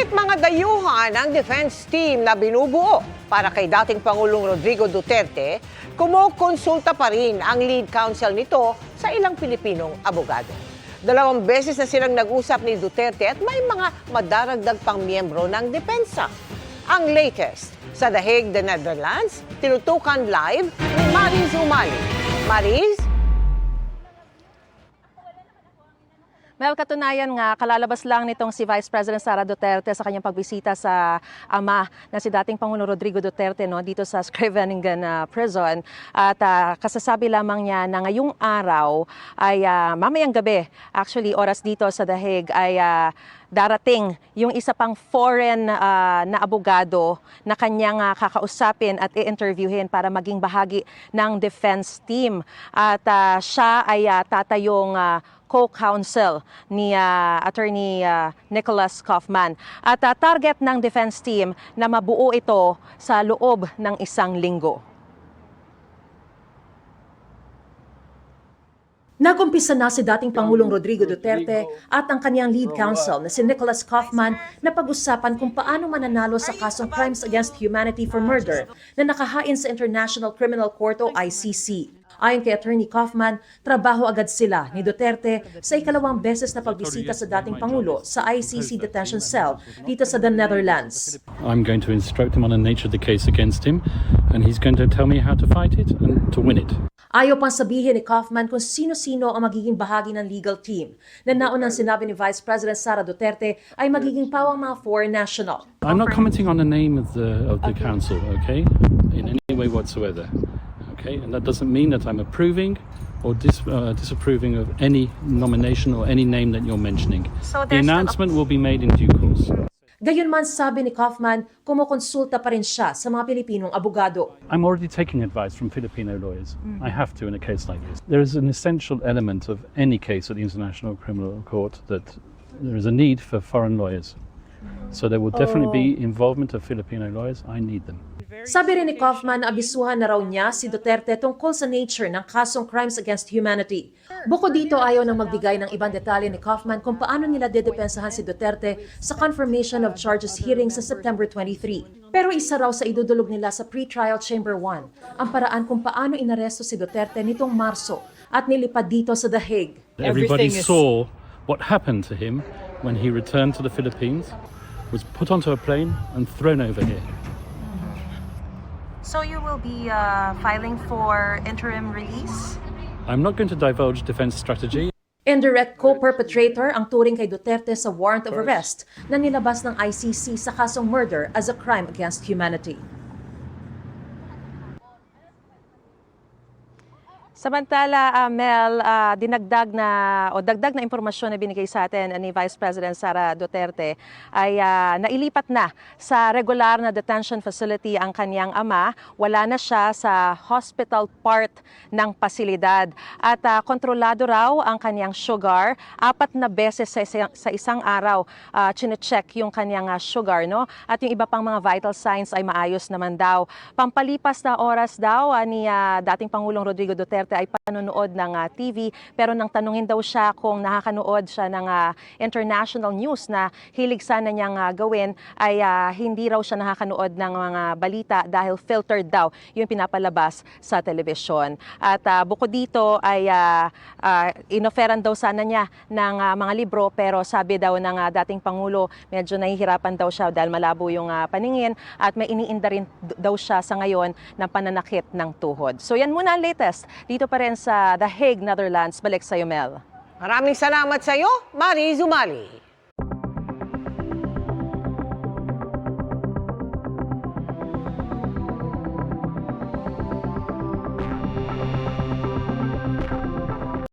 Ngunit mga dayuhan ng defense team na binubuo para kay dating Pangulong Rodrigo Duterte, kumukonsulta pa rin ang lead counsel nito sa ilang Pilipinong abogado. 2 beses na silang nag-usap ni Duterte at may mga madaragdag pang miyembro ng depensa. Ang latest sa The Hague, the Netherlands, tinutukan live ni Mariz Umali. Mariz? Mel, katunayan nga, kalalabas lang nitong si Vice President Sara Duterte sa kanyang pagbisita sa ama na si dating Pangulong Rodrigo Duterte dito sa Scheveningen Prison. At kasasabi lamang niya na ngayong araw ay mamayang gabi, actually oras dito sa The Hague, ay darating yung isa pang foreign na abogado na kanyang kakausapin at i-interviewin para maging bahagi ng defense team. At siya ay tatayong co-counsel ni Attorney Nicholas Kaufman. At target ng defense team na mabuo ito sa loob ng 1 linggo. Nagumpisa na si dating Pangulong Rodrigo Duterte at ang kanyang lead counsel na si Nicholas Kaufman na pag-usapan kung paano mananalo sa kasong Crimes Against Humanity for Murder na nakahain sa International Criminal Court o ICC. Ayon kay Attorney Kaufman, trabaho agad sila ni Duterte sa ikalawang beses na pagbisita sa dating Pangulo sa ICC detention cell dito sa the Netherlands. I'm going to instruct him on the nature of the case against him and he's going to tell me how to fight it and to win it. Ayaw pang sabihin ni Kaufman kung sino-sino ang magiging bahagi ng legal team na naunang sinabi ni Vice President Sara Duterte ay magiging pawang mga foreign national. I'm not commenting on the name of the council, okay, in any way whatsoever. Okay, and that doesn't mean that I'm approving or disapproving of any nomination or any name that you're mentioning. So the announcement will be made in due course. Gayunman sabi ni Kaufman, kumukonsulta pa rin siya sa mga Pilipinong abogado. I'm already taking advice from Filipino lawyers. I have to in a case like this. There is an essential element of any case at the International Criminal Court that there is a need for foreign lawyers. So there will definitely be involvement of Filipino lawyers. I need them. Sabi rin ni Kaufman na abisuhan na raw niya si Duterte tungkol sa nature ng kasong Crimes Against Humanity. Bukod dito, ayaw nang magbigay ng ibang detalye ni Kaufman kung paano nila dedepensahan si Duterte sa confirmation of charges hearing sa September 23. Pero isa raw sa idudulog nila sa pre-trial Chamber 1 ang paraan kung paano inaresto si Duterte nitong Marso at nilipad dito sa The Hague. Everybody saw what happened to him when he returned to the Philippines, was put onto a plane and thrown over here. So you will be filing for interim release? I'm not going to divulge defense strategy. Indirect co-perpetrator ang turing kay Duterte sa warrant of arrest na nilabas ng ICC sa kasong murder as a crime against humanity. Samantala, Mel, dagdag na impormasyon na binigay sa atin ni Vice President Sara Duterte ay nailipat na sa regular na detention facility ang kanyang ama. Wala na siya sa hospital part ng pasilidad. At kontrolado raw ang kanyang sugar. 4 na beses sa isang araw chine-check yung kanyang sugar. No? At yung iba pang mga vital signs ay maayos naman daw. Pampalipas na oras daw ni dating Pangulong Rodrigo Duterte ay panonood ng TV, pero nang tanungin daw siya kung nakakanood siya ng international news na hilig sana niyang gawin, ay hindi raw siya nakakanood ng mga balita dahil filtered daw yung pinapalabas sa telebisyon. At bukod dito ay inoferan daw sana niya ng mga libro, pero sabi daw ng dating Pangulo medyo nahihirapan daw siya dahil malabo yung paningin at may iniinda rin daw siya sa ngayon ng pananakit ng tuhod. So yan muna ang latest dito pa rin sa The Hague, Netherlands. Balik sa iyo, Mel. Maraming salamat sa iyo, Mariz Umali.